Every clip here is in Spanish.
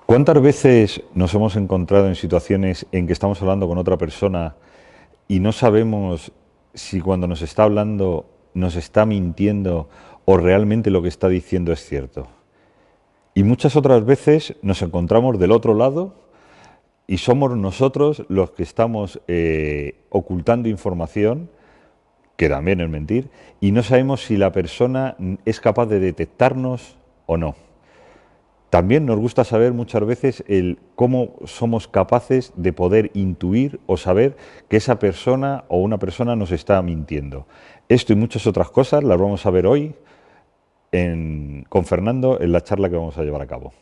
¿Cuántas veces nos hemos encontrado en situaciones en que estamos hablando con otra persona y no sabemos si cuando nos está hablando nos está mintiendo o realmente lo que está diciendo es cierto? Y muchas otras veces nos encontramos del otro lado y somos nosotros los que estamos ocultando información, que también es mentir, y no sabemos si la persona es capaz de detectarnos o no. También nos gusta saber muchas veces cómo somos capaces de poder intuir o saber que esa persona o una persona nos está mintiendo. Esto y muchas otras cosas las vamos a ver hoy con Fernando en la charla que vamos a llevar a cabo.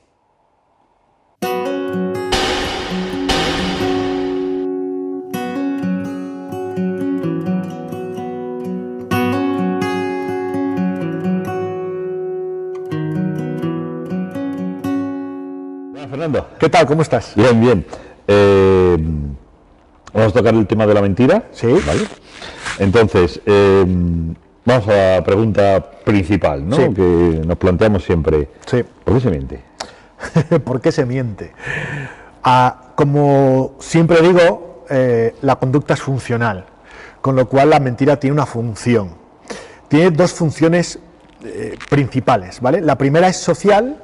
Fernando, ¿Qué tal? ¿Cómo estás? bien, bien. Vamos a tocar el tema de la mentira. Sí. ¿Vale? Entonces, vamos a la pregunta principal, ¿no? Sí. Que nos planteamos siempre. Sí. ¿Por qué se miente? ¿Por qué se miente? Como siempre digo, la conducta es funcional, con lo cual la mentira tiene una función. Tiene dos funciones principales, ¿vale? La primera es social,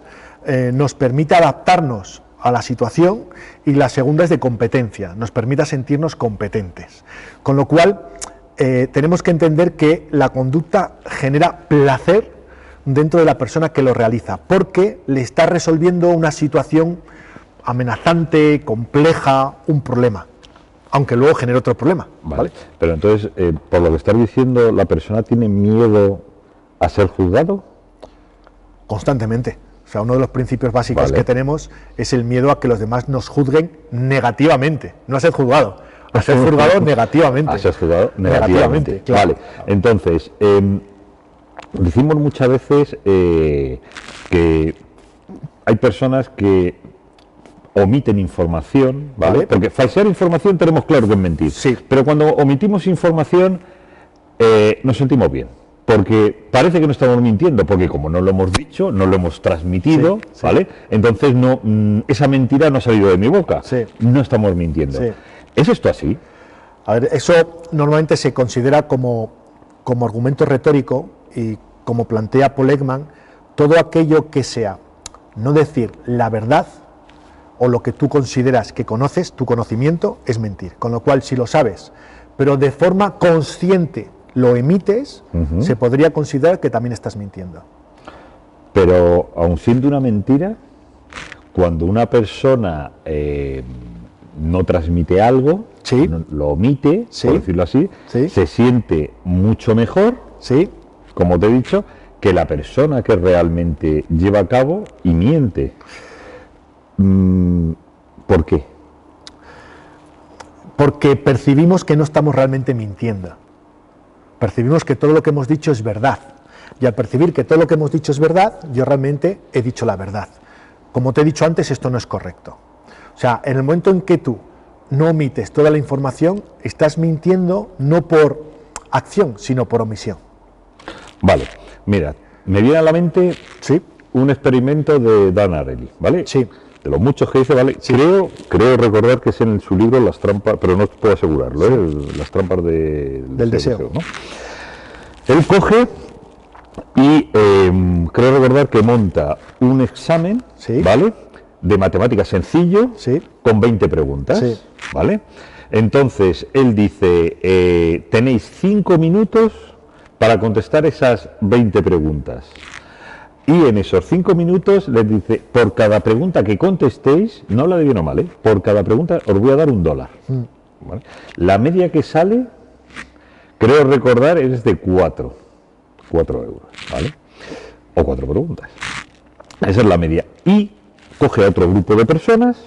nos permite adaptarnos a la situación, y la segunda es de competencia, nos permite sentirnos competentes. Con lo cual, tenemos que entender que la conducta genera placer dentro de la persona que lo realiza, porque le está resolviendo una situación amenazante, compleja, un problema, aunque luego genere otro problema. Vale. Pero entonces, por lo que estás diciendo, ¿la persona tiene miedo a ser juzgado? Constantemente. O sea, uno de los principios básicos Vale. que tenemos es el miedo a que los demás nos juzguen negativamente, no a ser juzgado, a ser juzgado negativamente. A ser juzgado negativamente. Claro. Vale. Entonces, decimos muchas veces que hay personas que omiten información, ¿vale? Vale. Porque falsear información tenemos claro que es mentir. Sí. Pero cuando omitimos información nos sentimos bien. Porque parece que no estamos mintiendo, porque como no lo hemos dicho, no lo hemos transmitido, Sí, sí. ¿vale? Entonces esa mentira no ha salido de mi boca. Sí. No estamos mintiendo. Sí. ¿Es esto así? A ver, eso normalmente se considera como argumento retórico, y como plantea Paul Ekman, todo aquello que sea no decir la verdad o lo que tú consideras que conoces, tu conocimiento, es mentir. Con lo cual, si lo sabes, pero de forma consciente lo emites, se podría considerar que también estás mintiendo. Pero aun siendo una mentira, cuando una persona no transmite algo, Sí. lo omite, Sí. por decirlo así, Sí. se siente mucho mejor, ¿Sí? como te he dicho, que la persona que realmente lleva a cabo y miente. ¿Por qué? Porque percibimos que no estamos realmente mintiendo. Percibimos que todo lo que hemos dicho es verdad. Y al percibir que todo lo que hemos dicho es verdad, yo realmente he dicho la verdad. Como te he dicho antes, esto no es correcto. O sea, en el momento en que tú no omites toda la información, estás mintiendo no por acción, sino por omisión. Vale, mira, me viene a la mente ¿Sí? un experimento de Dan Ariely, ¿vale? Sí. De los muchos que dice, ¿vale? Sí. Creo recordar que es en su libro Las trampas, pero no puedo asegurarlo, ¿eh? Las trampas del deseo. ¿no? Él coge y creo recordar que monta un examen, Sí. ¿vale? De matemáticas sencillo, Sí. con 20 preguntas, Sí. ¿vale? Entonces, él dice, tenéis 5 minutos para contestar esas 20 preguntas. Y en esos 5 minutos les dice, por cada pregunta que contestéis, no habla de bien o mal, ¿eh? Por cada pregunta os voy a dar $1. ¿Vale? La media que sale, creo recordar, es de 4 euros, ¿vale? O 4 preguntas. Esa es la media. Y coge a otro grupo de personas,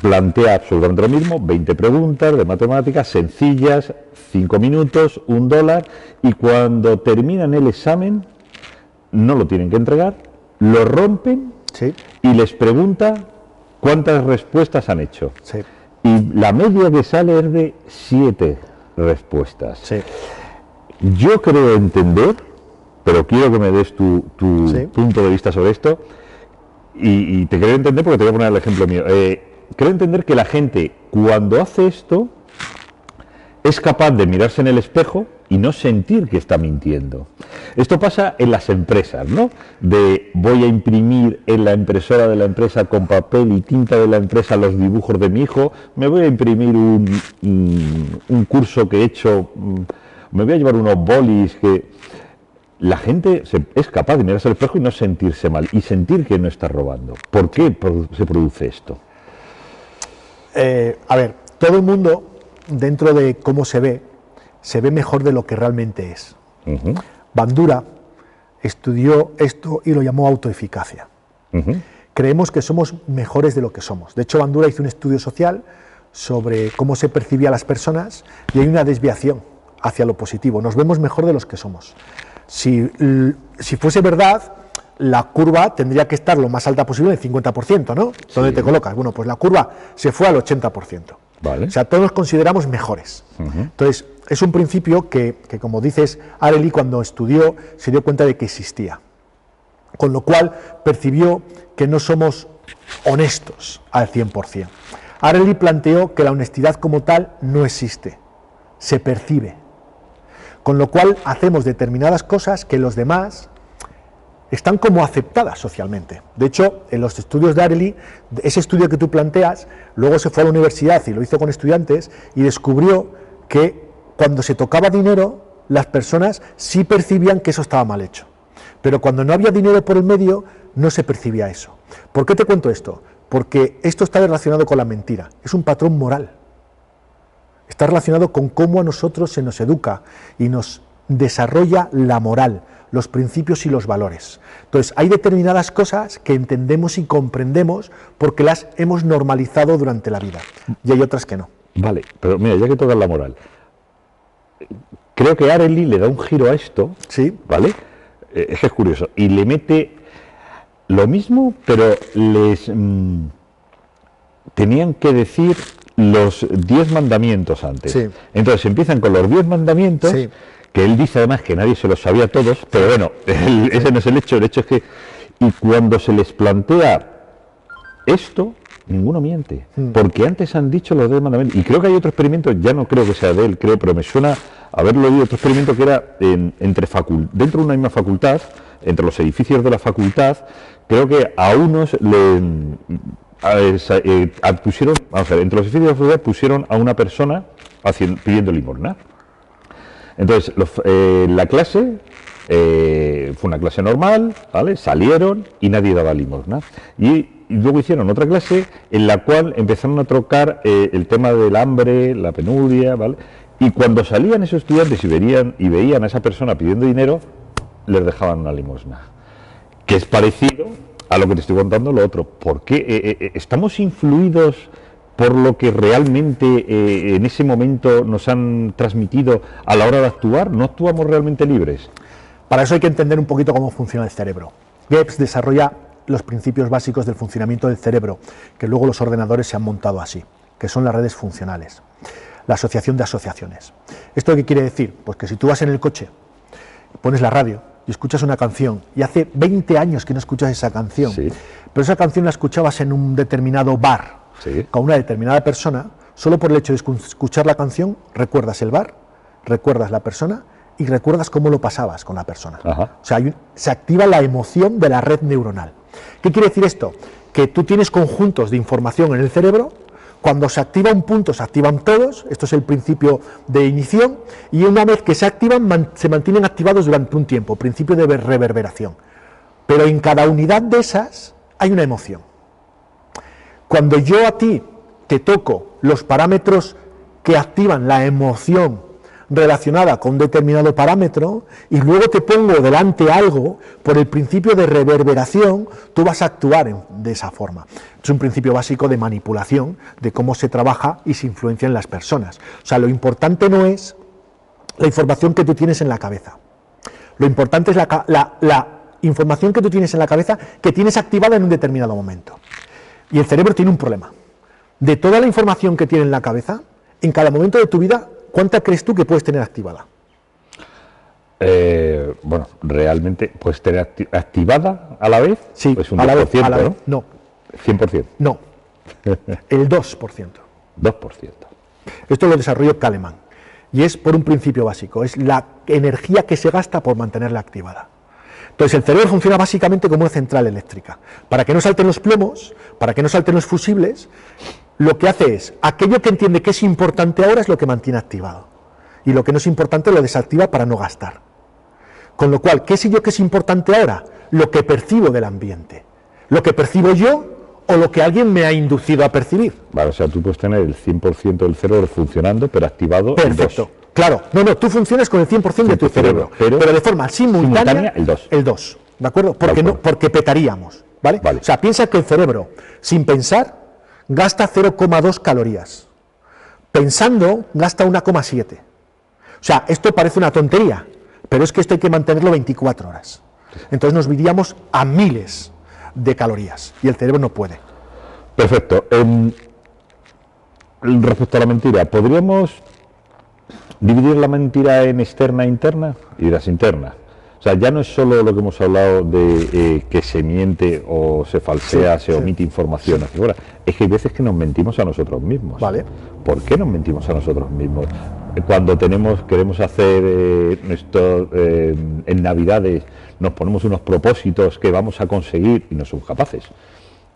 plantea absolutamente lo mismo, 20 preguntas de matemáticas sencillas, 5 minutos, $1, y cuando terminan el examen, no lo tienen que entregar, lo rompen Sí. y les pregunta cuántas respuestas han hecho. Sí. Y la media que sale es de 7 respuestas. Sí. Yo creo entender, pero quiero que me des tu Sí. punto de vista sobre esto, y te quiero entender porque te voy a poner el ejemplo mío. Quiero entender que la gente, cuando hace esto, es capaz de mirarse en el espejo y no sentir que está mintiendo. Esto pasa en las empresas, ¿no? De voy a imprimir en la impresora de la empresa con papel y tinta de la empresa los dibujos de mi hijo, me voy a imprimir un curso que he hecho, me voy a llevar unos bolis que... La gente es capaz de mirarse al espejo y no sentirse mal, y sentir que no está robando. ¿Por qué se produce esto? A ver, todo el mundo, dentro de cómo se ve mejor de lo que realmente es. Bandura estudió esto y lo llamó autoeficacia. Creemos que somos mejores de lo que somos. De hecho, Bandura hizo un estudio social sobre cómo se percibía a las personas y hay una desviación hacia lo positivo. Nos vemos mejor de los que somos. Si fuese verdad, la curva tendría que estar lo más alta posible, el 50%, ¿no? ¿Dónde te colocas? Bueno, pues la curva se fue al 80%. Vale. O sea, todos nos consideramos mejores. Entonces, es un principio que, como dices, Arely cuando estudió se dio cuenta de que existía. Con lo cual percibió que no somos honestos al 100%. Arely planteó que la honestidad como tal no existe, se percibe. Con lo cual hacemos determinadas cosas que los demás están como aceptadas socialmente. De hecho, en los estudios de Arely, ese estudio que tú planteas, luego se fue a la universidad y lo hizo con estudiantes y descubrió que cuando se tocaba dinero, las personas sí percibían que eso estaba mal hecho. Pero cuando no había dinero por el medio, no se percibía eso. ¿Por qué te cuento esto? Porque esto está relacionado con la mentira. Es un patrón moral. Está relacionado con cómo a nosotros se nos educa y nos desarrolla la moral, los principios y los valores. Entonces, hay determinadas cosas que entendemos y comprendemos porque las hemos normalizado durante la vida, y hay otras que no. Vale, pero mira, ya que tocas la moral, creo que Arely le da un giro a esto, ¿sí? ¿Vale? Es que es curioso, y le mete lo mismo, pero les tenían que decir los 10 mandamientos antes. Sí. Entonces empiezan con los 10 mandamientos, sí, que él dice además que nadie se los sabía todos, pero bueno, ese no es el hecho es que, y cuando se les plantea esto, ninguno miente, porque antes han dicho los 10 mandamientos, y creo que hay otro experimento, ya no creo que sea de él, pero me suena haberlo oído, otro experimento que era dentro de una misma facultad, entre los edificios de la facultad, creo que a unos pusieron, vamos a ver, entre los edificios de la facultad pusieron a una persona pidiendo limosna. Entonces, la clase fue una clase normal, ¿vale? Salieron y nadie daba limosna. Y luego hicieron otra clase en la cual empezaron a trocar el tema del hambre, la penuria, ¿vale? Y cuando salían esos estudiantes y veían a esa persona pidiendo dinero, les dejaban una limosna. Que es parecido a lo que te estoy contando, lo otro. ¿Por qué estamos influidos por lo que realmente en ese momento nos han transmitido a la hora de actuar? ¿No actuamos realmente libres? Para eso hay que entender un poquito cómo funciona el cerebro. Gebs desarrolla los principios básicos del funcionamiento del cerebro, que luego los ordenadores se han montado así, que son las redes funcionales, la asociación de asociaciones. ¿Esto qué quiere decir? Pues que si tú vas en el coche, pones la radio y escuchas una canción, y hace 20 años que no escuchas esa canción, sí, pero esa canción la escuchabas en un determinado bar, sí, con una determinada persona, solo por el hecho de escuchar la canción, recuerdas el bar, recuerdas la persona y recuerdas cómo lo pasabas con la persona. Ajá. O sea, se activa la emoción de la red neuronal. ¿Qué quiere decir esto? Que tú tienes conjuntos de información en el cerebro, cuando se activa un punto se activan todos, esto es el principio de ignición, y una vez que se activan se mantienen activados durante un tiempo, principio de reverberación. Pero en cada unidad de esas hay una emoción. Cuando yo a ti te toco los parámetros que activan la emoción relacionada con un determinado parámetro y luego te pongo delante algo, por el principio de reverberación, tú vas a actuar de esa forma. Es un principio básico de manipulación, de cómo se trabaja y se influencia en las personas. O sea, lo importante no es la información que tú tienes en la cabeza. Lo importante es la información que tú tienes en la cabeza, que tienes activada en un determinado momento. Y el cerebro tiene un problema. De toda la información que tiene en la cabeza, en cada momento de tu vida, ¿cuánta crees tú que puedes tener activada? Bueno, realmente, pues tener activada a la vez, Sí, pues un a la 2%, vez, a la vez. ¿no? No, 100%, no, el 2%. 2%. Esto lo desarrolló Kahneman y es por un principio básico, es la energía que se gasta por mantenerla activada. Entonces el cerebro funciona básicamente como una central eléctrica. Para que no salten los plomos, para que no salten los fusibles, lo que hace es, aquello que entiende que es importante ahora es lo que mantiene activado. Y lo que no es importante lo desactiva para no gastar. Con lo cual, ¿qué sé yo que es importante ahora? Lo que percibo del ambiente. Lo que percibo yo o lo que alguien me ha inducido a percibir. Vale, o sea, tú puedes tener el 100% del cerebro funcionando, pero activado el 2%. Perfecto. Claro, no, tú funcionas con el 100% de tu cerebro, pero de forma simultánea el 2%, ¿de acuerdo? Porque petaríamos, ¿vale? O sea, piensa que el cerebro, sin pensar, gasta 0,2 calorías. Pensando, gasta 1,7. O sea, esto parece una tontería, pero es que esto hay que mantenerlo 24 horas. Entonces nos iríamos a miles de calorías y el cerebro no puede. Perfecto. Respecto a la mentira, ¿podríamos dividir la mentira en externa e interna? Y las internas. O sea, ya no es solo lo que hemos hablado de que se miente o se falsea, se omite información hacia afuera. Es que hay veces que nos mentimos a nosotros mismos. Vale. ¿Por qué nos mentimos a nosotros mismos? Cuando queremos hacer en Navidades, nos ponemos unos propósitos que vamos a conseguir y no somos capaces.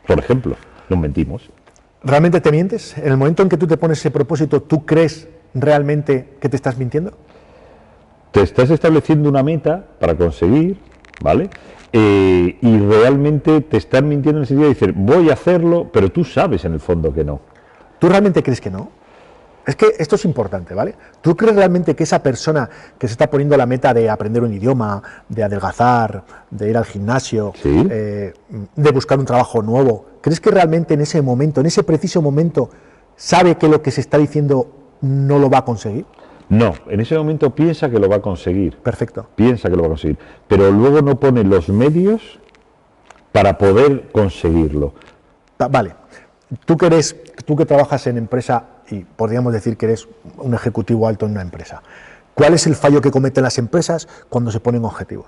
Por ejemplo, nos mentimos. ¿Realmente te mientes? En el momento en que tú te pones ese propósito, ¿tú crees realmente que te estás mintiendo? Te estás estableciendo una meta para conseguir, ¿vale? Y realmente te estás mintiendo en el sentido de decir, voy a hacerlo, pero tú sabes en el fondo que no. ¿Tú realmente crees que no? Es que esto es importante, ¿vale? ¿Tú crees realmente que esa persona que se está poniendo la meta de aprender un idioma, de adelgazar, de ir al gimnasio, ¿Sí? De buscar un trabajo nuevo, crees que realmente en ese momento, en ese preciso momento, sabe que lo que se está diciendo no lo va a conseguir? No, en ese momento piensa que lo va a conseguir. Perfecto. Piensa que lo va a conseguir, pero luego no pone los medios para poder conseguirlo. Vale. Tú que trabajas en empresa y podríamos decir que eres un ejecutivo alto en una empresa, ¿cuál es el fallo que cometen las empresas cuando se ponen objetivos?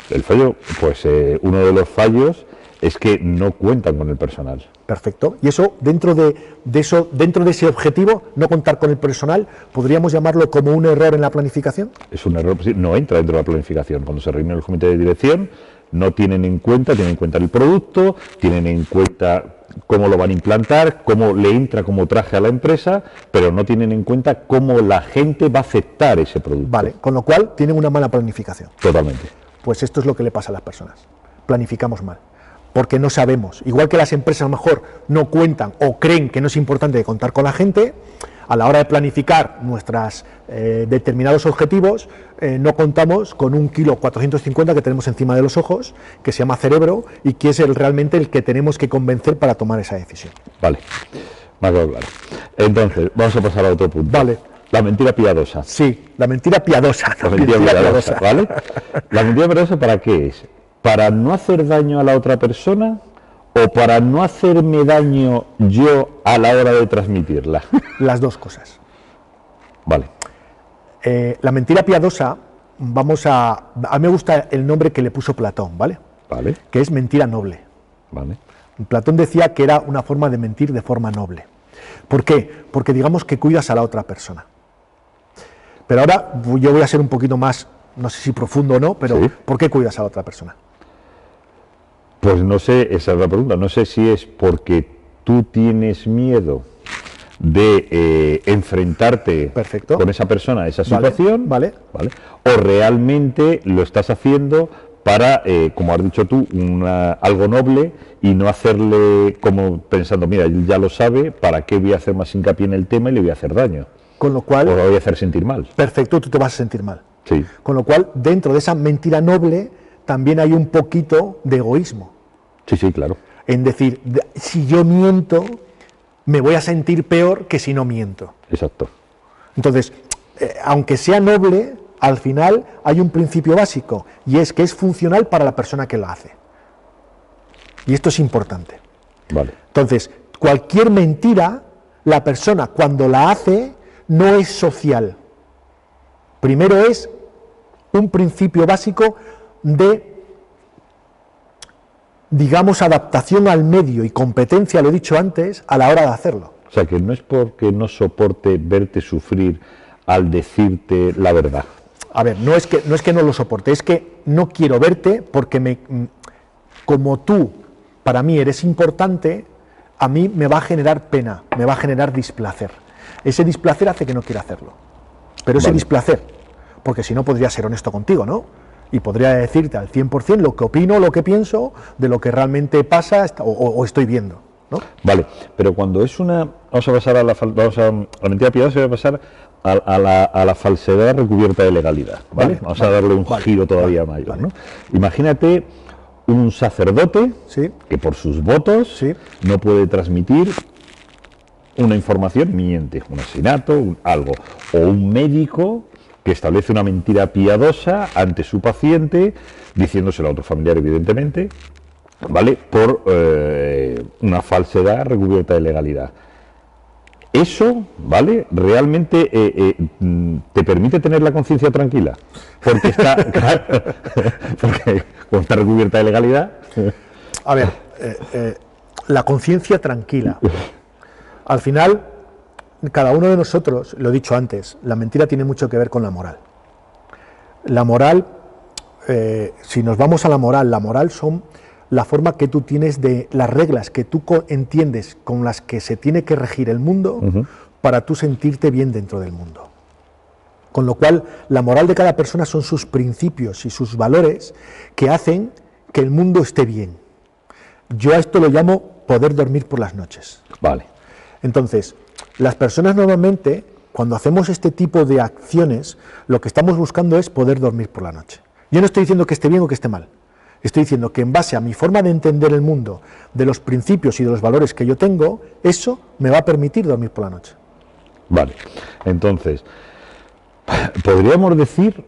El fallo, pues uno de los fallos es que no cuentan con el personal. Perfecto. Y eso, dentro de ese objetivo, no contar con el personal, ¿podríamos llamarlo como un error en la planificación? Es un error, no entra dentro de la planificación. Cuando se reúne el comité de dirección, no tienen en cuenta el producto, tienen en cuenta cómo lo van a implantar, cómo le entra como traje a la empresa, pero no tienen en cuenta cómo la gente va a aceptar ese producto. Vale, con lo cual tienen una mala planificación. Totalmente. Pues esto es lo que le pasa a las personas. Planificamos mal. Porque no sabemos, igual que las empresas a lo mejor no cuentan o creen que no es importante contar con la gente, a la hora de planificar nuestros determinados objetivos, no contamos con un kilo 450 que tenemos encima de los ojos, que se llama cerebro, y que es realmente el que tenemos que convencer para tomar esa decisión. Vale, me ha quedado claro. Entonces, vamos a pasar a otro punto. Vale. La mentira piadosa. Sí, la mentira piadosa. La mentira piadosa, ¿vale? ¿La mentira piadosa para qué es? ¿Para no hacer daño a la otra persona o para no hacerme daño yo a la hora de transmitirla? Las dos cosas. Vale. La mentira piadosa, a mí me gusta el nombre que le puso Platón, ¿vale? Vale. Que es mentira noble. Vale. Platón decía que era una forma de mentir de forma noble. ¿Por qué? Porque digamos que cuidas a la otra persona. Pero ahora yo voy a ser un poquito más, no sé si profundo o no, pero ¿Sí? ¿Por qué cuidas a la otra persona? Pues no sé, esa es la pregunta. No sé si es porque tú tienes miedo de enfrentarte Perfecto. con esa persona, a esa situación, Vale. o realmente lo estás haciendo para, como has dicho tú, algo noble y no hacerle como pensando, mira, él ya lo sabe, ¿para qué voy a hacer más hincapié en el tema y le voy a hacer daño? Con lo cual, O lo voy a hacer sentir mal. perfecto, tú te vas a sentir mal. Sí. Con lo cual, dentro de esa mentira noble, también hay un poquito de egoísmo. Sí, claro. En decir, si yo miento, me voy a sentir peor que si no miento. Exacto. Entonces, aunque sea noble, al final hay un principio básico, y es que es funcional para la persona que lo hace. Y esto es importante. Vale. Entonces, cualquier mentira, la persona cuando la hace, no es social. Primero es un principio básico de, digamos, adaptación al medio y competencia, lo he dicho antes, a la hora de hacerlo. O sea, que no es porque no soporte verte sufrir al decirte la verdad. A ver, no es que no lo soporte, es que no quiero verte porque como tú para mí eres importante, a mí me va a generar pena, me va a generar displacer. Ese displacer hace que no quiera hacerlo. Pero ese displacer, porque si no podría ser honesto contigo, ¿no? Y podría decirte al 100% lo que opino, lo que pienso, de lo que realmente pasa o estoy viendo, ¿no? Vale, pero cuando es una... Vamos a pasar a la mentira piadosa, se va a pasar a la falsedad recubierta de legalidad, ¿vale? Vamos a darle un giro todavía mayor, ¿no? Imagínate un sacerdote que por sus votos no puede transmitir una información, miente, un asesinato, algo, o un médico que establece una mentira piadosa ante su paciente, diciéndoselo a otro familiar, evidentemente, ¿vale? Por una falsedad recubierta de legalidad. Eso, ¿vale? Realmente te permite tener la conciencia tranquila, porque está, porque como está recubierta de legalidad. A ver, la conciencia tranquila. Al final, cada uno de nosotros, lo he dicho antes, la mentira tiene mucho que ver con la moral. La moral, si nos vamos a la moral son la forma que tú tienes de las reglas que tú entiendes con las que se tiene que regir el mundo para tú sentirte bien dentro del mundo. Con lo cual, la moral de cada persona son sus principios y sus valores que hacen que el mundo esté bien. Yo a esto lo llamo poder dormir por las noches. Vale. Entonces, las personas normalmente, cuando hacemos este tipo de acciones, lo que estamos buscando es poder dormir por la noche. Yo no estoy diciendo que esté bien o que esté mal. Estoy diciendo que en base a mi forma de entender el mundo, de los principios y de los valores que yo tengo, eso me va a permitir dormir por la noche. Vale. Entonces, ¿podríamos decir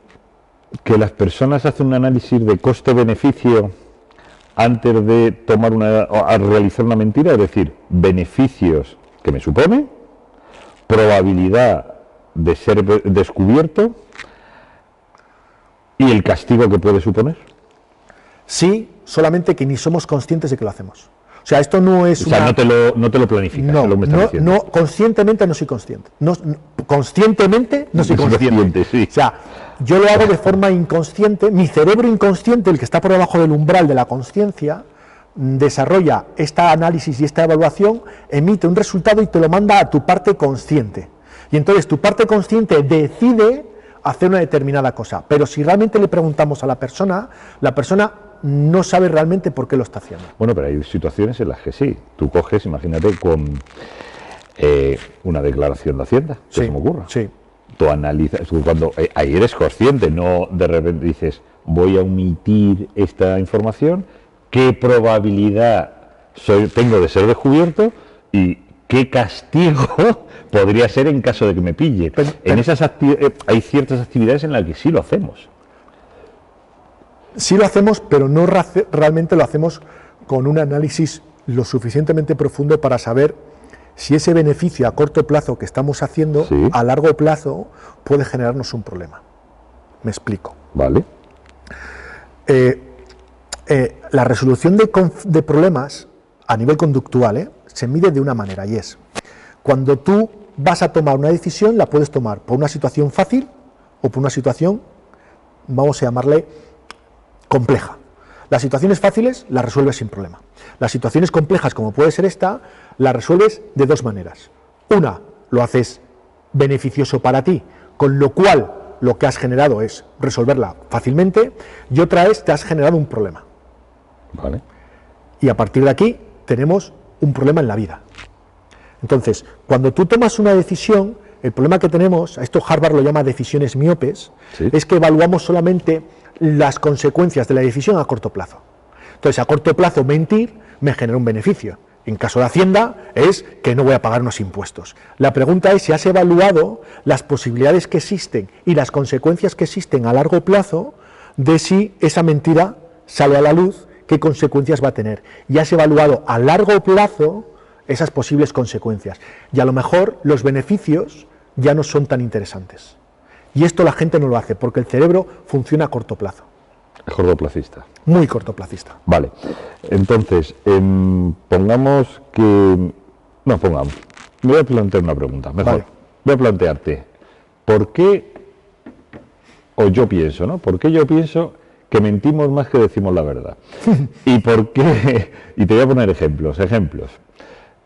que las personas hacen un análisis de coste-beneficio antes de tomar a realizar una mentira? Es decir, beneficios que me supone, probabilidad de ser descubierto y el castigo que puede suponer. Sí, solamente que ni somos conscientes de que lo hacemos. O sea, esto no es o sea, no te lo planificas. No, conscientemente no soy consciente. Conscientemente no soy consciente. Sí. O sea, yo lo hago de forma inconsciente. Mi cerebro inconsciente, el que está por debajo del umbral de la consciencia, desarrolla este análisis y esta evaluación, emite un resultado y te lo manda a tu parte consciente. Y entonces tu parte consciente decide hacer una determinada cosa. Pero si realmente le preguntamos a la persona no sabe realmente por qué lo está haciendo. Bueno, pero hay situaciones en las que sí. Tú coges, imagínate, con una declaración de Hacienda, que se me ocurra. Sí. Tú analizas, tú cuando ahí eres consciente, no de repente dices, voy a omitir esta información, qué probabilidad tengo de ser descubierto y qué castigo podría ser en caso de que me pille. Hay ciertas actividades en las que sí lo hacemos. Sí lo hacemos, pero no realmente lo hacemos con un análisis lo suficientemente profundo para saber si ese beneficio a corto plazo que estamos haciendo, a largo plazo, puede generarnos un problema. Me explico. Vale. La resolución de problemas a nivel conductual se mide de una manera, y es cuando tú vas a tomar una decisión, la puedes tomar por una situación fácil o por una situación, vamos a llamarle, compleja. Las situaciones fáciles las resuelves sin problema. Las situaciones complejas, como puede ser esta, las resuelves de dos maneras. Una, lo haces beneficioso para ti, con lo cual lo que has generado es resolverla fácilmente, y otra es, te has generado un problema. Vale. Y a partir de aquí tenemos un problema en la vida. Entonces, cuando tú tomas una decisión, el problema que tenemos, a esto Harvard lo llama decisiones miopes, es que evaluamos solamente las consecuencias de la decisión a corto plazo. Entonces, a corto plazo mentir me genera un beneficio. En caso de Hacienda es que no voy a pagar unos impuestos. La pregunta es si has evaluado las posibilidades que existen y las consecuencias que existen a largo plazo de si esa mentira sale a la luz, qué consecuencias va a tener. Y has evaluado a largo plazo esas posibles consecuencias. Y a lo mejor los beneficios ya no son tan interesantes. Y esto la gente no lo hace, porque el cerebro funciona a corto plazo. Es cortoplacista. Muy cortoplacista. Vale. Entonces, pongamos que... No, pongamos. Me voy a plantear una pregunta. Mejor. Vale. Voy a plantearte, ¿por qué, o yo pienso, ¿no? ¿Por qué yo pienso que mentimos más que decimos la verdad? ¿Y por qué? Y te voy a poner ejemplos.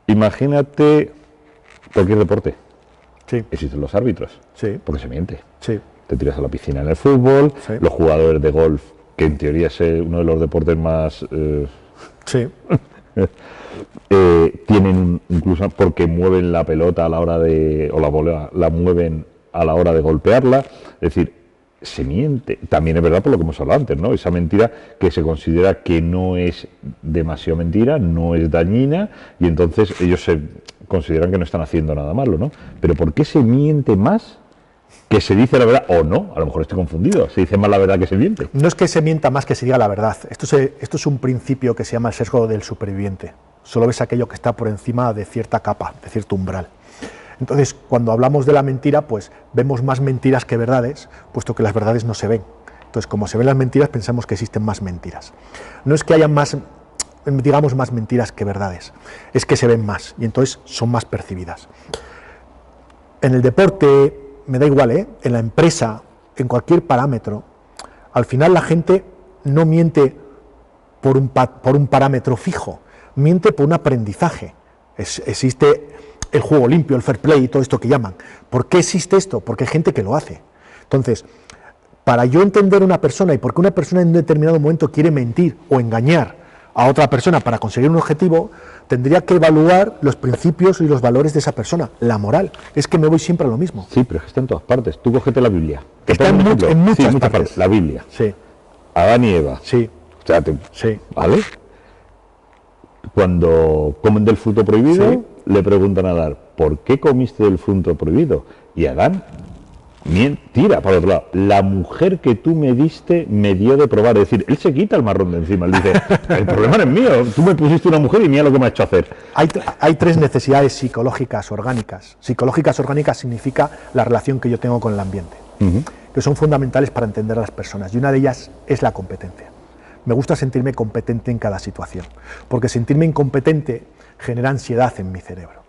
Imagínate cualquier deporte. Sí. Existen los árbitros. Sí. Porque se miente. Sí. Te tiras a la piscina en el fútbol, Sí. los jugadores de golf, que en teoría es uno de los deportes más... Sí. tienen incluso porque mueven la pelota a la hora de... o la bola la mueven a la hora de golpearla. Es decir, se miente. También es verdad por lo que hemos hablado antes, ¿no? Esa mentira que se considera que no es demasiado mentira, no es dañina, y entonces ellos se consideran que no están haciendo nada malo, ¿no? Pero ¿por qué se miente más que se dice la verdad? O no, a lo mejor estoy confundido, se dice más la verdad que se miente. No es que se mienta más que se diga la verdad. Esto es un principio que se llama el sesgo del superviviente. Solo ves aquello que está por encima de cierta capa, de cierto umbral. Entonces, cuando hablamos de la mentira, pues vemos más mentiras que verdades, puesto que las verdades no se ven. Entonces, como se ven las mentiras, pensamos que existen más mentiras. No es que haya más, digamos, más mentiras que verdades, es que se ven más y entonces son más percibidas. En el deporte, me da igual, en la empresa, en cualquier parámetro, al final la gente no miente por un parámetro fijo, miente por un aprendizaje. Existe el juego limpio, el fair play y todo esto que llaman. ¿Por qué existe esto? Porque hay gente que lo hace. Entonces, para yo entender una persona y por qué una persona en un determinado momento quiere mentir o engañar a otra persona para conseguir un objetivo, tendría que evaluar los principios y los valores de esa persona, la moral. Es que me voy siempre a lo mismo. Sí, pero es que está en todas partes. Tú cógete la Biblia. Está en muchas partes. La Biblia. Sí. Adán y Eva. Sí. O sea, Sí. ¿vale? Cuando comen del fruto prohibido, Sí. le preguntan a Adán, ¿por qué comiste del fruto prohibido? Y Adán tira para otro lado. La mujer que tú me diste me dio de probar. Es decir, él se quita el marrón de encima. Él dice, el problema no es mío. Tú me pusiste una mujer y mira lo que me ha hecho hacer. Hay tres necesidades psicológicas orgánicas. Psicológicas orgánicas significa la relación que yo tengo con el ambiente, que son fundamentales para entender a las personas. Y una de ellas es la competencia. Me gusta sentirme competente en cada situación, porque sentirme incompetente genera ansiedad en mi cerebro.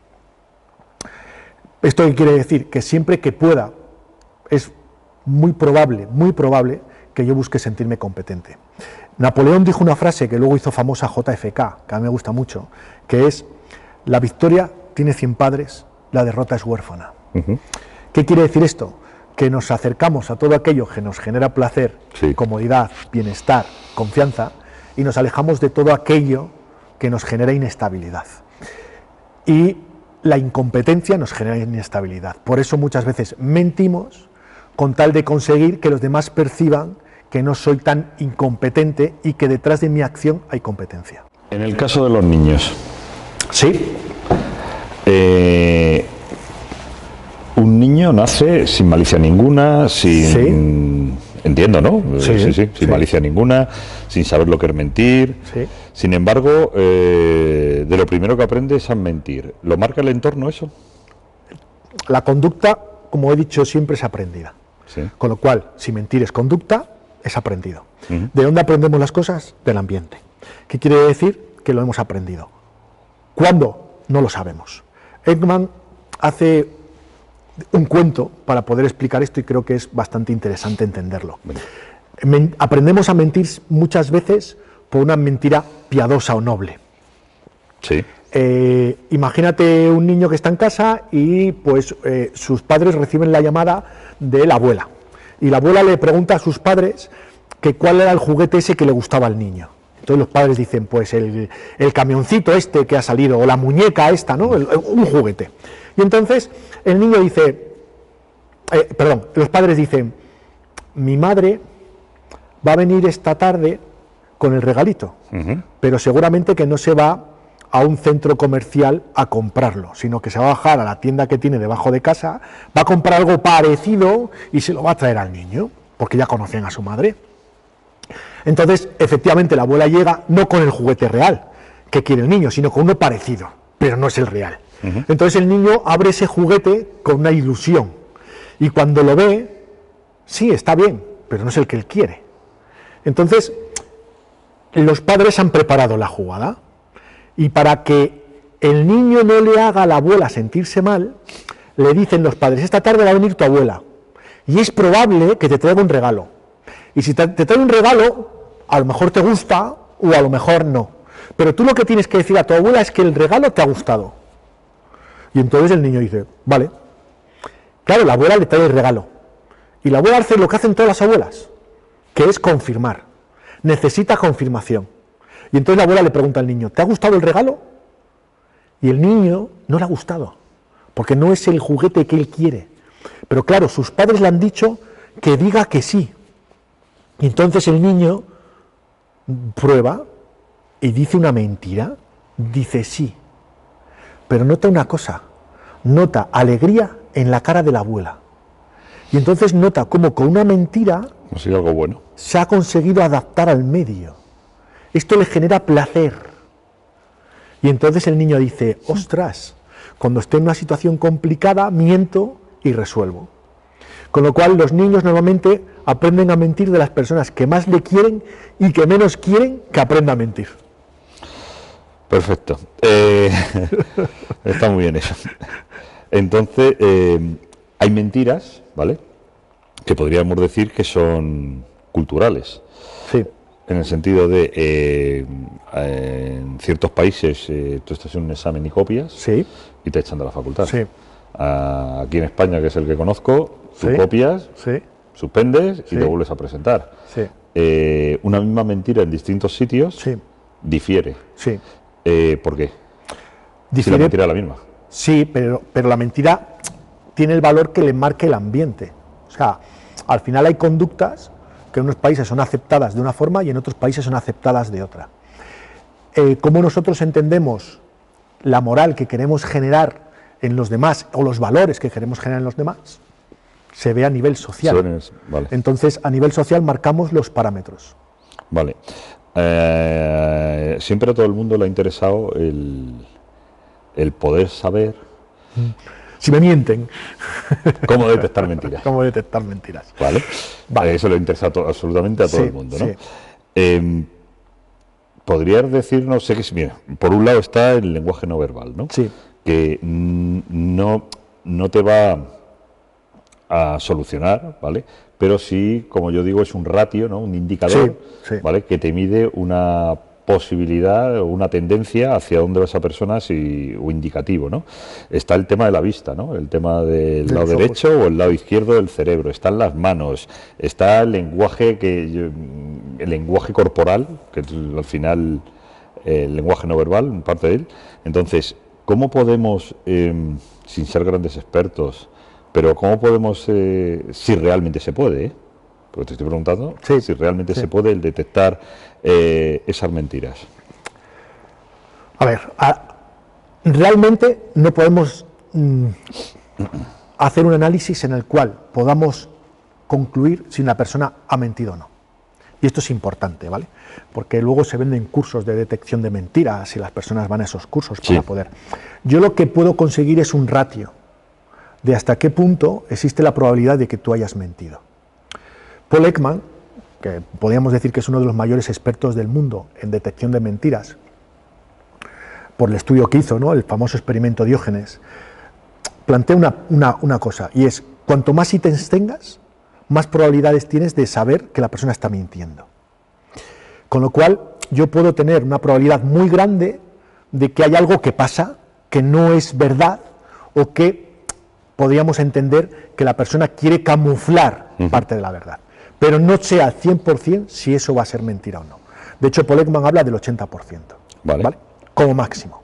¿Esto qué quiere decir? Que siempre que pueda, es muy probable que yo busque sentirme competente. Napoleón dijo una frase que luego hizo famosa JFK, que a mí me gusta mucho, que es: la victoria tiene 100 padres, la derrota es huérfana. ¿Qué quiere decir esto? Que nos acercamos a todo aquello que nos genera placer, Sí. comodidad, bienestar, confianza, y nos alejamos de todo aquello que nos genera inestabilidad. Y la incompetencia nos genera inestabilidad. Por eso muchas veces mentimos con tal de conseguir que los demás perciban que no soy tan incompetente y que detrás de mi acción hay competencia. En el caso de los niños, Sí, un niño nace sin malicia ninguna, sin... Entiendo, ¿no? Sí, sin sí. malicia ninguna, sin saber lo que es mentir. sí. Sin embargo, de lo primero que aprende es a mentir. ¿Lo marca el entorno eso? La conducta, como he dicho, siempre es aprendida. Sí. Con lo cual, si mentir es conducta, es aprendido. ¿De dónde aprendemos las cosas? Del ambiente. ¿Qué quiere decir? Que lo hemos aprendido. ¿Cuándo? No lo sabemos. Ekman hace un cuento para poder explicar esto y creo que es bastante interesante entenderlo. Aprendemos a mentir muchas veces por una mentira piadosa o noble. Sí. Imagínate un niño que está en casa y pues sus padres reciben la llamada de la abuela y la abuela le pregunta a sus padres que cuál era el juguete ese que le gustaba al niño. Entonces los padres dicen, pues el camioncito este que ha salido o la muñeca esta, ¿no? Un juguete. Y entonces el niño dice, los padres dicen, mi madre va a venir esta tarde con el regalito, pero seguramente que no se va a un centro comercial a comprarlo, sino que se va a bajar a la tienda que tiene debajo de casa, va a comprar algo parecido y se lo va a traer al niño, porque ya conocen a su madre. Entonces, efectivamente, la abuela llega no con el juguete real que quiere el niño, sino con uno parecido, pero no es el real. Entonces el niño abre ese juguete con una ilusión y cuando lo ve, Sí, está bien, pero no es el que él quiere. Entonces, los padres han preparado la jugada, y para que el niño no le haga a la abuela sentirse mal, le dicen los padres: esta tarde va a venir tu abuela, y es probable que te traiga un regalo. Y si te trae un regalo, a lo mejor te gusta o a lo mejor no. Pero tú lo que tienes que decir a tu abuela es que el regalo te ha gustado. Y entonces el niño dice: vale. Claro, la abuela le trae el regalo. Y la abuela hace lo que hacen todas las abuelas, que es confirmar. Necesita confirmación. Y entonces la abuela le pregunta al niño: ¿te ha gustado el regalo? Y el niño no le ha gustado, porque no es el juguete que él quiere. Pero claro, sus padres le han dicho que diga que sí. Y entonces el niño prueba y dice una mentira, dice sí. Pero nota una cosa, nota alegría en la cara de la abuela. Y entonces nota cómo con una mentira consigue algo bueno. Se ha conseguido adaptar al medio. Esto le genera placer. Y entonces el niño dice: ostras, cuando estoy en una situación complicada, miento y resuelvo. Con lo cual los niños normalmente aprenden a mentir de las personas que más le quieren y que menos quieren que aprenda a mentir. Perfecto. Está muy bien eso. Entonces, hay mentiras, ¿vale?, que podríamos decir que son culturales. Sí. En el sentido de, en ciertos países tú estás en un examen y copias, sí, y te echan de la facultad. Sí. Aquí en España, que es el que conozco, tú Sí. copias, Sí. suspendes y Sí. te vuelves a presentar. Sí. Una misma mentira en distintos sitios Sí. difiere. Sí. ¿Por qué? Si la Difiere, mentira es la misma. sí, pero la mentira tiene el valor que le marque el ambiente. O sea, al final hay conductas que en unos países son aceptadas de una forma y en otros países son aceptadas de otra. ¿Cómo nosotros entendemos la moral que queremos generar en los demás o los valores que queremos generar en los demás? Se ve a nivel social. Vale. Entonces, a nivel social marcamos los parámetros. Vale. Siempre a todo el mundo le ha interesado el poder saber Si me mienten. cómo detectar mentiras. ¿Cómo detectar mentiras? Vale. Vale. Eso le interesa absolutamente a todo Sí, el mundo, ¿no? sí. ¿Podrías decirnos, sé que mira, por un lado está el lenguaje no verbal, ¿no? Sí. Que no te va a solucionar, ¿vale? Pero sí, como yo digo, es un ratio, ¿no?, un indicador, Sí, sí. ¿vale?, que te mide una posibilidad o una tendencia hacia dónde va esa persona, o indicativo, ¿no? Está el tema de la vista, ¿no?, el tema del lado derecho o el lado izquierdo del cerebro, están las manos, está el lenguaje el lenguaje corporal, que es al final el lenguaje no verbal, parte de él. Entonces, ¿cómo podemos, sin ser grandes expertos, pero cómo podemos, si realmente se puede, porque te estoy preguntando, Sí, si realmente sí. se puede el detectar esas mentiras? A ver, realmente no podemos hacer un análisis en el cual podamos concluir si una persona ha mentido o no. Y esto es importante, ¿vale? Porque luego se venden cursos de detección de mentiras y las personas van a esos cursos para poder. Yo lo que puedo conseguir es un ratio de hasta qué punto existe la probabilidad de que tú hayas mentido. Paul Ekman, que podríamos decir que es uno de los mayores expertos del mundo en detección de mentiras, por el estudio que hizo, ¿no?, el famoso experimento Diógenes, plantea una cosa, y es: cuanto más ítems tengas, más probabilidades tienes de saber que la persona está mintiendo. Con lo cual, yo puedo tener una probabilidad muy grande de que hay algo que pasa, que no es verdad, o que podríamos entender que la persona quiere camuflar parte de la verdad. Pero no sé al 100% si eso va a ser mentira o no. De hecho, Paul Ekman habla del 80%. Vale. Como máximo.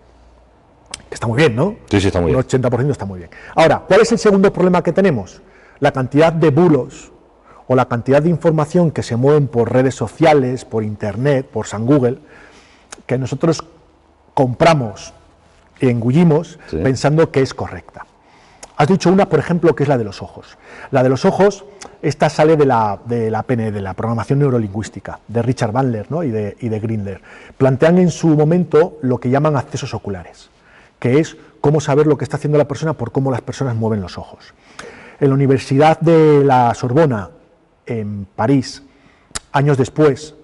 Que está muy bien, ¿no? Sí, está muy bien. Un 80% está muy bien. Ahora, ¿cuál es el segundo problema que tenemos? La cantidad de bulos o la cantidad de información que se mueven por redes sociales, por internet, por San Google, que nosotros compramos y engullimos pensando que es correcta. Has dicho una, por ejemplo, que es la de los ojos. La de los ojos, esta sale de la PNL, de la programación neurolingüística, de Richard Bandler, ¿no?, y de Grindler. Plantean en su momento lo que llaman accesos oculares, que es cómo saber lo que está haciendo la persona por cómo las personas mueven los ojos. En la Universidad de la Sorbona en París, años después,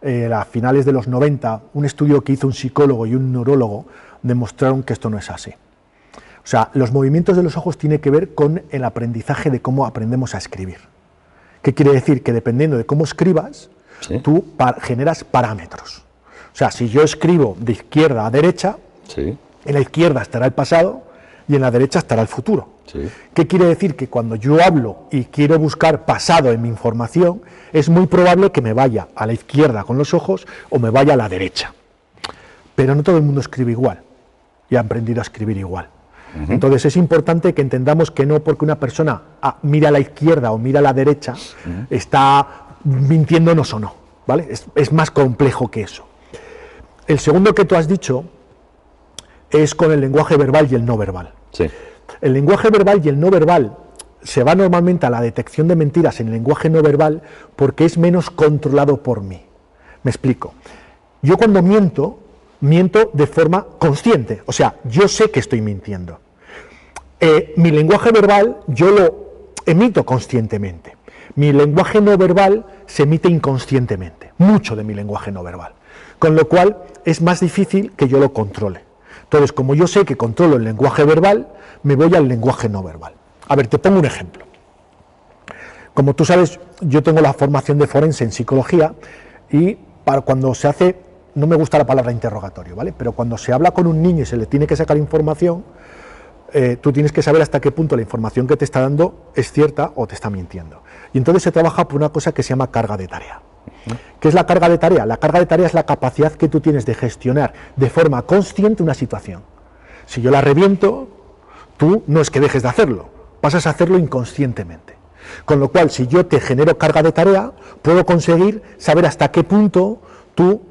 a finales de los 90, un estudio que hizo un psicólogo y un neurólogo demostraron que esto no es así. O sea, los movimientos de los ojos tienen que ver con el aprendizaje de cómo aprendemos a escribir. ¿Qué quiere decir? Que dependiendo de cómo escribas, Sí. tú generas parámetros. O sea, si yo escribo de izquierda a derecha, Sí, en la izquierda estará el pasado y en la derecha estará el futuro. sí. ¿Qué quiere decir? Que cuando yo hablo y quiero buscar pasado en mi información, es muy probable que me vaya a la izquierda con los ojos o me vaya a la derecha. Pero no todo el mundo escribe igual y ha aprendido a escribir igual. Entonces es importante que entendamos que no porque una persona mira a la izquierda o mira a la derecha, está mintiéndonos o no, ¿vale? Es más complejo que eso. El segundo que tú has dicho es con el lenguaje verbal y el no verbal. Sí. El lenguaje verbal y el no verbal se va normalmente a la detección de mentiras en el lenguaje no verbal porque es menos controlado por mí. Me explico. Yo cuando miento, miento de forma consciente, o sea, yo sé que estoy mintiendo. Mi lenguaje verbal yo lo emito conscientemente. Mi lenguaje no verbal se emite inconscientemente, mucho de mi lenguaje no verbal, con lo cual es más difícil que yo lo controle. Entonces, como yo sé que controlo el lenguaje verbal, me voy al lenguaje no verbal. A ver, te pongo un ejemplo. Como tú sabes, yo tengo la formación de forense en psicología y para cuando se hace, no me gusta la palabra interrogatorio, ¿vale? Pero cuando se habla con un niño y se le tiene que sacar información, tú tienes que saber hasta qué punto la información que te está dando es cierta o te está mintiendo. Y entonces se trabaja por una cosa que se llama carga de tarea. ¿Qué es la carga de tarea? La carga de tarea es la capacidad que tú tienes de gestionar de forma consciente una situación. Si yo la reviento, tú no es que dejes de hacerlo, pasas a hacerlo inconscientemente. Con lo cual, si yo te genero carga de tarea, puedo conseguir saber hasta qué punto tú,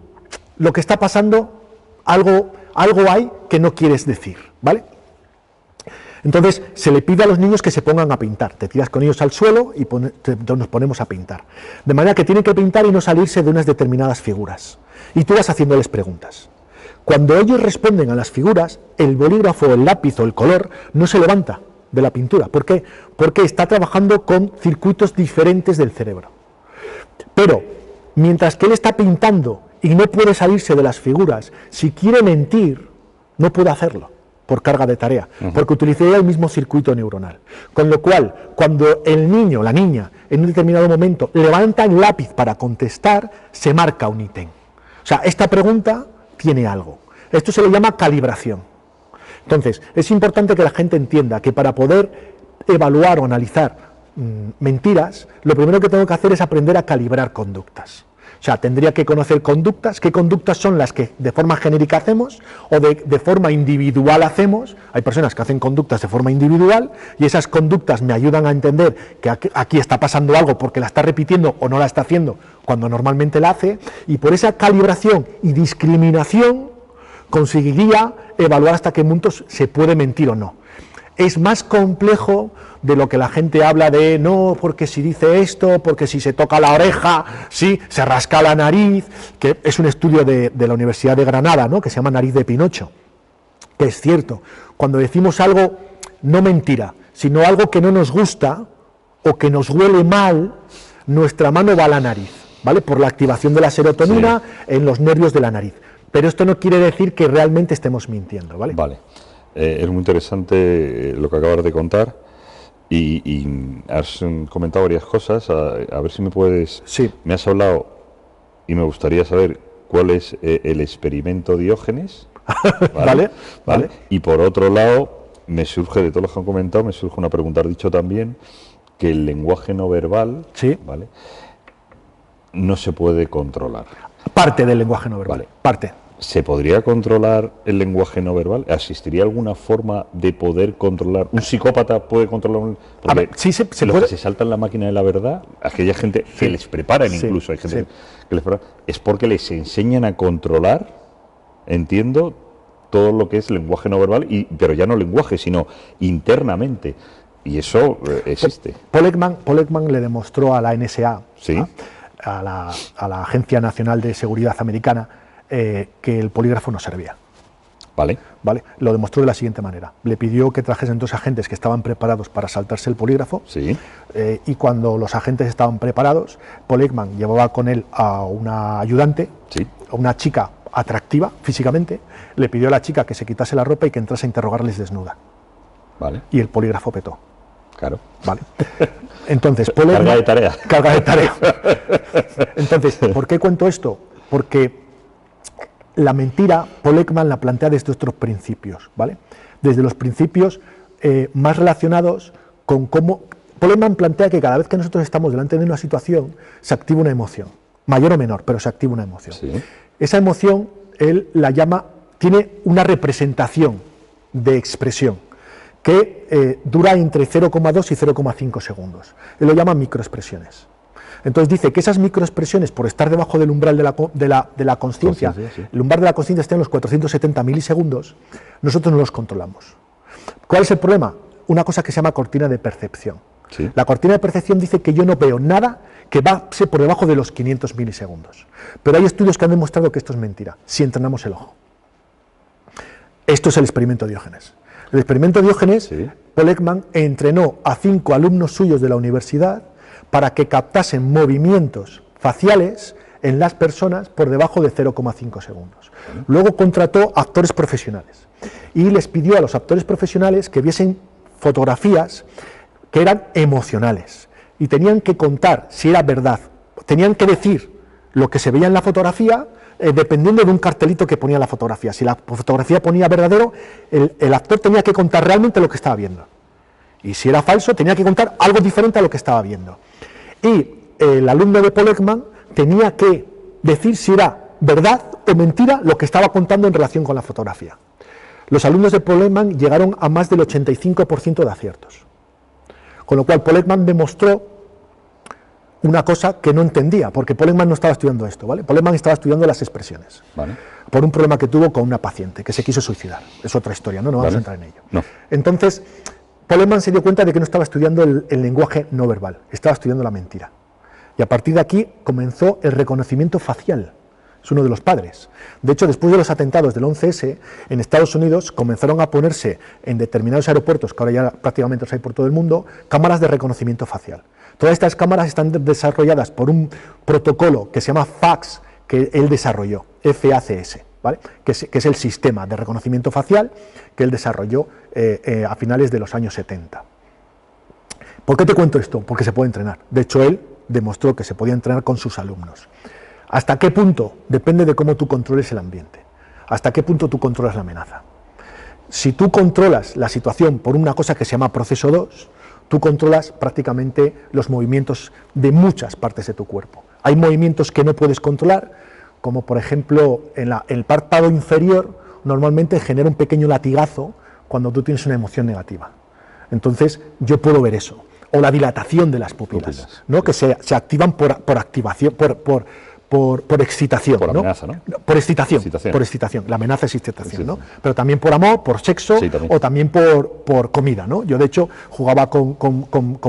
lo que está pasando, algo hay que no quieres decir, ¿vale? Entonces, se le pide a los niños que se pongan a pintar. Te tiras con ellos al suelo y nos ponemos a pintar. De manera que tienen que pintar y no salirse de unas determinadas figuras. Y tú vas haciéndoles preguntas. Cuando ellos responden a las figuras, el bolígrafo, el lápiz o el color no se levanta de la pintura. ¿Por qué? Porque está trabajando con circuitos diferentes del cerebro. Pero, mientras que él está pintando y no puede salirse de las figuras, si quiere mentir, no puede hacerlo por carga de tarea, porque utilizaría el mismo circuito neuronal. Con lo cual, cuando el niño, la niña, en un determinado momento levanta el lápiz para contestar, se marca un ítem. O sea, esta pregunta tiene algo. Esto se le llama calibración. Entonces, es importante que la gente entienda que para poder evaluar o analizar mentiras, lo primero que tengo que hacer es aprender a calibrar conductas. O sea, tendría que conocer conductas, qué conductas son las que de forma genérica hacemos o de forma individual hacemos. Hay personas que hacen conductas de forma individual y esas conductas me ayudan a entender que aquí está pasando algo porque la está repitiendo o no la está haciendo cuando normalmente la hace, y por esa calibración y discriminación conseguiría evaluar hasta qué puntos se puede mentir o no. Es más complejo de lo que la gente habla de no, porque si dice esto, porque si se toca la oreja, si se rasca la nariz, que es un estudio de la Universidad de Granada, ¿no?, que se llama Nariz de Pinocho, que es cierto, cuando decimos algo, no mentira, sino algo que no nos gusta o que nos huele mal, nuestra mano va a la nariz, ¿vale?, por la activación de la serotonina en los nervios de la nariz. Pero esto no quiere decir que realmente estemos mintiendo, ¿vale? Vale. Es muy interesante lo que acabas de contar y has comentado varias cosas. A ver si me puedes... Sí. Me has hablado y me gustaría saber cuál es el experimento Diógenes. ¿Vale? Y por otro lado, me surge, de todos los que han comentado, me surge una pregunta. Has dicho también que el lenguaje no verbal, sí, ¿vale?, no se puede controlar. Parte del lenguaje no verbal, Vale. parte. ¿Se podría controlar el lenguaje no verbal? ¿Existiría alguna forma de poder controlar? ¿Un psicópata puede controlar un...? A ver, sí se los puede... que se saltan la máquina de la verdad, aquella gente que les preparan incluso, hay gente que les prepara, es porque les enseñan a controlar, entiendo, todo lo que es lenguaje no verbal, pero ya no lenguaje, sino internamente. Y eso existe. Paul Ekman le demostró a la NSA, ¿sí?, a la Agencia Nacional de Seguridad Americana, que el polígrafo no servía. Vale. ¿Vale? Lo demostró de la siguiente manera. Le pidió que trajesen 2 agentes que estaban preparados para saltarse el polígrafo. Sí. Y cuando los agentes estaban preparados, Paul Ekman llevaba con él a una ayudante, Sí. a una chica atractiva físicamente, le pidió a la chica que se quitase la ropa y que entrase a interrogarles desnuda. Vale. Y el polígrafo petó. Claro. ¿Vale? Entonces, Paul Carga Ekman, de tarea. Carga de tarea. Entonces, ¿por qué cuento esto? Porque la mentira, Paul Ekman la plantea desde otros principios, ¿vale? Desde los principios más relacionados con cómo... Paul Ekman plantea que cada vez que nosotros estamos delante de una situación, se activa una emoción, mayor o menor, pero se activa una emoción. Sí. Esa emoción, él la llama, tiene una representación de expresión que dura entre 0,2 y 0,5 segundos. Él lo llama microexpresiones. Entonces dice que esas microexpresiones, por estar debajo del umbral de la consciencia, Sí. el umbral de la consciencia está en los 470 milisegundos, nosotros no los controlamos. ¿Cuál es el problema? Una cosa que se llama cortina de percepción. Sí. La cortina de percepción dice que yo no veo nada que pase por debajo de los 500 milisegundos. Pero hay estudios que han demostrado que esto es mentira, si entrenamos el ojo. Esto es el experimento Diógenes. El experimento Diógenes, Sí. Paul Ekman entrenó a 5 alumnos suyos de la universidad para que captasen movimientos faciales en las personas por debajo de 0,5 segundos. Luego contrató actores profesionales y les pidió a los actores profesionales que viesen fotografías que eran emocionales y tenían que contar si era verdad, tenían que decir lo que se veía en la fotografía dependiendo de un cartelito que ponía la fotografía. Si la fotografía ponía verdadero, el actor tenía que contar realmente lo que estaba viendo. Y si era falso, tenía que contar algo diferente a lo que estaba viendo. Y el alumno de Paul Ekman tenía que decir si era verdad o mentira lo que estaba contando en relación con la fotografía. Los alumnos de Paul Ekman llegaron a más del 85% de aciertos. Con lo cual Paul Ekman demostró una cosa que no entendía, porque Paul Ekman no estaba estudiando esto, ¿vale? Paul Ekman estaba estudiando las expresiones, Vale. por un problema que tuvo con una paciente que se quiso suicidar. Es otra historia, no vamos Vale. a entrar en ello. No. Entonces, Paul Ekman se dio cuenta de que no estaba estudiando el lenguaje no verbal, estaba estudiando la mentira. Y a partir de aquí comenzó el reconocimiento facial. Es uno de los padres. De hecho, después de los atentados del 11S, en Estados Unidos comenzaron a ponerse en determinados aeropuertos, que ahora ya prácticamente los hay por todo el mundo, cámaras de reconocimiento facial. Todas estas cámaras están desarrolladas por un protocolo que se llama FACS, que él desarrolló, FACS, ¿vale? que es el sistema de reconocimiento facial que él desarrolló a finales de los años 70. ¿Por qué te cuento esto? Porque se puede entrenar. De hecho, él demostró que se podía entrenar con sus alumnos. ¿Hasta qué punto? Depende de cómo tú controles el ambiente. ¿Hasta qué punto tú controlas la amenaza? Si tú controlas la situación por una cosa que se llama proceso 2, tú controlas prácticamente los movimientos de muchas partes de tu cuerpo. Hay movimientos que no puedes controlar, como por ejemplo el párpado inferior normalmente genera un pequeño latigazo cuando tú tienes una emoción negativa. Entonces yo puedo ver eso. O la dilatación de las pupilas. ¿No? Que se activan por activación, por excitación. Por ¿no? amenaza, ¿no? Por excitación, Excitación. por excitación. La amenaza es excitación, ¿no? Sí. Pero también por amor, por sexo, Sí, también. o también por comida, ¿no? Yo, de hecho, jugaba con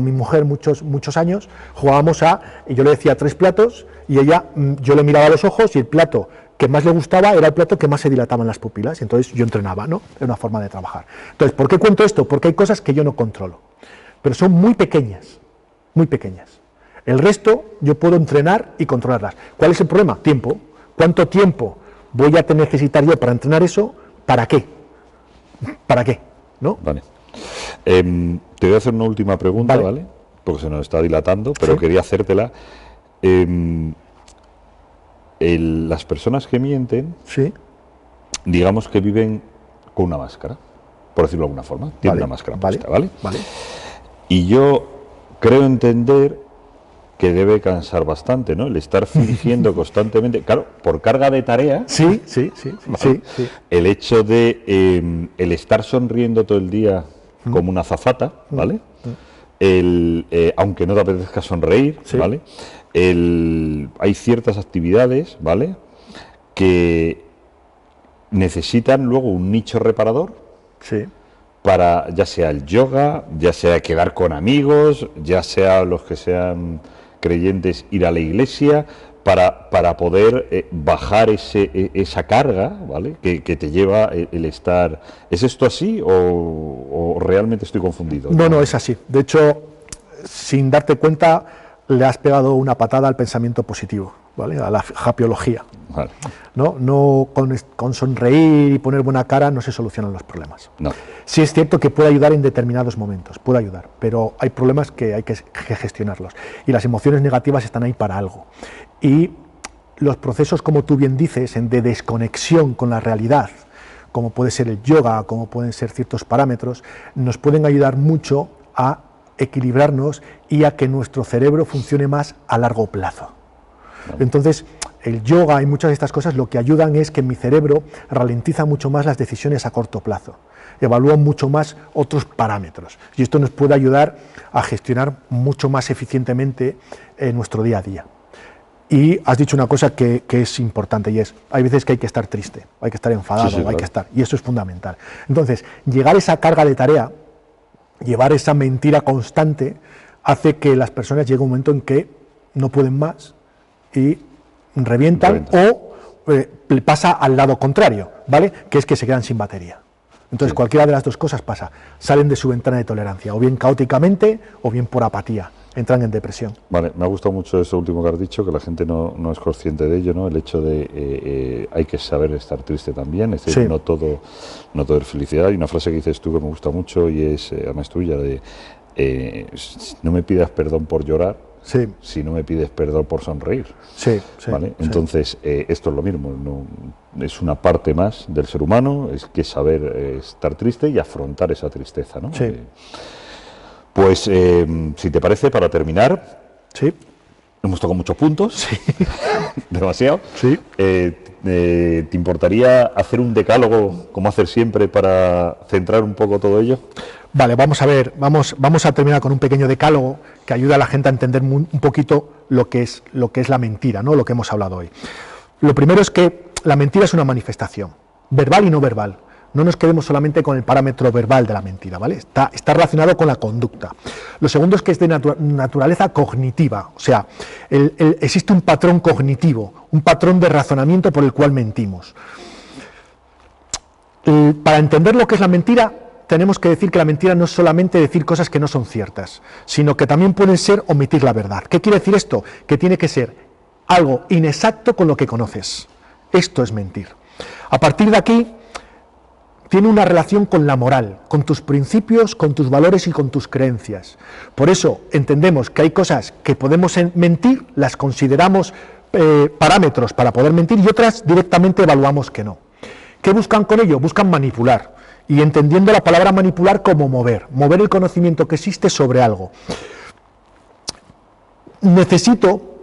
mi mujer muchos años, jugábamos y yo le decía 3 platos, y ella, yo le miraba a los ojos, y el plato que más le gustaba era el plato que más se dilataban las pupilas, y entonces yo entrenaba, ¿no? Era una forma de trabajar. Entonces, ¿por qué cuento esto? Porque hay cosas que yo no controlo, pero son muy pequeñas, muy pequeñas. El resto yo puedo entrenar y controlarlas. ¿Cuál es el problema? Tiempo. ¿Cuánto tiempo voy a necesitar yo para entrenar eso? ¿Para qué? ¿Para qué? ¿No? Vale. Te voy a hacer una última pregunta, Vale. ¿vale? Porque se nos está dilatando, pero Sí. quería hacértela. Las personas que mienten, Sí. digamos que viven con una máscara, por decirlo de alguna forma. Tienen Vale. una máscara Vale. puesta, ¿vale? Vale. Y yo creo entender que debe cansar bastante, ¿no? El estar fingiendo constantemente, claro, por carga de tarea. Sí, sí, sí, sí, ¿vale? sí. El hecho de el estar sonriendo todo el día como una azafata, ¿vale? Aunque no te apetezca sonreír, Sí. ¿vale? Hay ciertas actividades, ¿vale? Que necesitan luego un nicho reparador Sí. para, ya sea el yoga, ya sea quedar con amigos, ya sea los que sean creyentes ir a la iglesia, para poder bajar esa carga, ¿vale? Que te lleva el estar... ¿Es esto así o realmente estoy confundido? No, no, es así. De hecho, sin darte cuenta, le has pegado una patada al pensamiento positivo, ¿vale? A la hapiología. Vale. No con sonreír y poner buena cara no se solucionan los problemas. No. Sí es cierto que puede ayudar en determinados momentos, puede ayudar, pero hay problemas que hay que gestionarlos. Y las emociones negativas están ahí para algo. Y los procesos, como tú bien dices, de desconexión con la realidad, como puede ser el yoga, como pueden ser ciertos parámetros, nos pueden ayudar mucho a equilibrarnos y a que nuestro cerebro funcione más a largo plazo. Entonces, el yoga y muchas de estas cosas lo que ayudan es que mi cerebro ralentiza mucho más las decisiones a corto plazo, evalúa mucho más otros parámetros y esto nos puede ayudar a gestionar mucho más eficientemente nuestro día a día. Y has dicho una cosa que es importante y es, hay veces que hay que estar triste, hay que estar enfadado, sí, claro. hay que estar, y eso es fundamental. Entonces, llegar a esa carga de tarea, llevar esa mentira constante, hace que las personas llegue un momento en que no pueden más y revientan. O le pasa al lado contrario, ¿vale? Que es que se quedan sin batería. Entonces, cualquiera de las dos cosas pasa. Salen de su ventana de tolerancia, o bien caóticamente, o bien por apatía. Entran en depresión. Vale, me ha gustado mucho eso último que has dicho, que la gente no es consciente de ello, ¿no? El hecho de hay que saber estar triste también, es decir, no todo es felicidad. Hay una frase que dices tú que me gusta mucho y es, además tuya, de no me pidas perdón por llorar, si no me pides perdón por sonreír. ¿Vale? Entonces, esto es lo mismo, ¿no? Es una parte más del ser humano, es que saber estar triste y afrontar esa tristeza, ¿no? Pues, si te parece, para terminar, hemos tocado muchos puntos, demasiado. ¿Te importaría hacer un decálogo, como hacer siempre, para centrar un poco todo ello? Vale, vamos a ver, vamos a terminar con un pequeño decálogo que ayuda a la gente a entender un poquito lo que es la mentira, ¿no? Lo que hemos hablado hoy. Lo primero es que la mentira es una manifestación, verbal y no verbal. No nos quedemos solamente con el parámetro verbal de la mentira, ¿vale? Está relacionado con la conducta. Lo segundo es que es de naturaleza cognitiva, o sea, existe un patrón cognitivo, un patrón de razonamiento por el cual mentimos. Para entender lo que es la mentira, tenemos que decir que la mentira no es solamente decir cosas que no son ciertas, sino que también pueden ser omitir la verdad. ¿Qué quiere decir esto? Que tiene que ser algo inexacto con lo que conoces. Esto es mentir. A partir de aquí, tiene una relación con la moral, con tus principios, con tus valores y con tus creencias. Por eso entendemos que hay cosas que podemos mentir, las consideramos parámetros para poder mentir y otras directamente evaluamos que no. ¿Qué buscan con ello? Buscan manipular. Y entendiendo la palabra manipular como mover el conocimiento que existe sobre algo.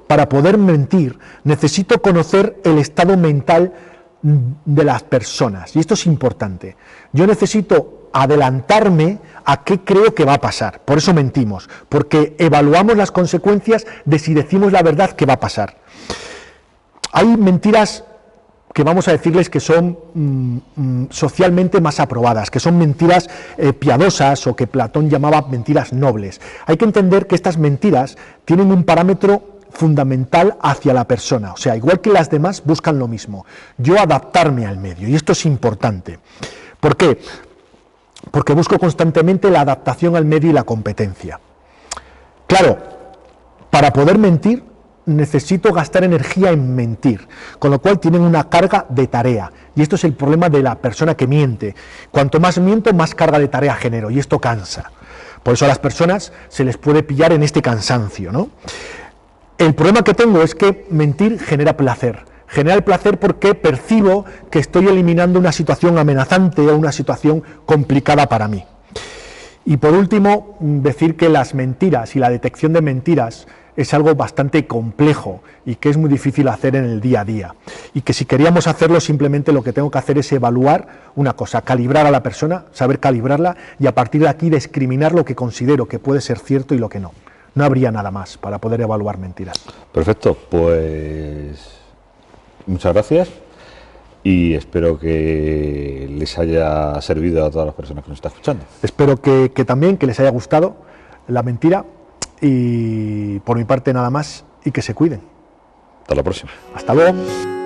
Para poder mentir, necesito conocer el estado mental de las personas, y esto es importante. Yo necesito adelantarme a qué creo que va a pasar, por eso mentimos, porque evaluamos las consecuencias de si decimos la verdad que va a pasar. Hay mentiras que vamos a decirles que son socialmente más aprobadas, que son mentiras piadosas o que Platón llamaba mentiras nobles. Hay que entender que estas mentiras tienen un parámetro fundamental hacia la persona, o sea, igual que las demás buscan lo mismo, yo adaptarme al medio, y esto es importante. ¿Por qué? Porque busco constantemente la adaptación al medio y la competencia. Claro, para poder mentir necesito gastar energía en mentir, con lo cual tienen una carga de tarea, y esto es el problema de la persona que miente. Cuanto más miento, más carga de tarea genero, y esto cansa. Por eso a las personas se les puede pillar en este cansancio, ¿no? El problema que tengo es que mentir genera placer. Genera el placer porque percibo que estoy eliminando una situación amenazante o una situación complicada para mí. Y por último, decir que las mentiras y la detección de mentiras es algo bastante complejo y que es muy difícil hacer en el día a día. Y que si queríamos hacerlo, simplemente lo que tengo que hacer es evaluar una cosa, calibrar a la persona, saber calibrarla y a partir de aquí discriminar lo que considero que puede ser cierto y lo que no. No habría nada más para poder evaluar mentiras. Perfecto, pues muchas gracias y espero que les haya servido a todas las personas que nos están escuchando. Espero que también que les haya gustado la mentira y por mi parte nada más y que se cuiden. Hasta la próxima. Hasta luego.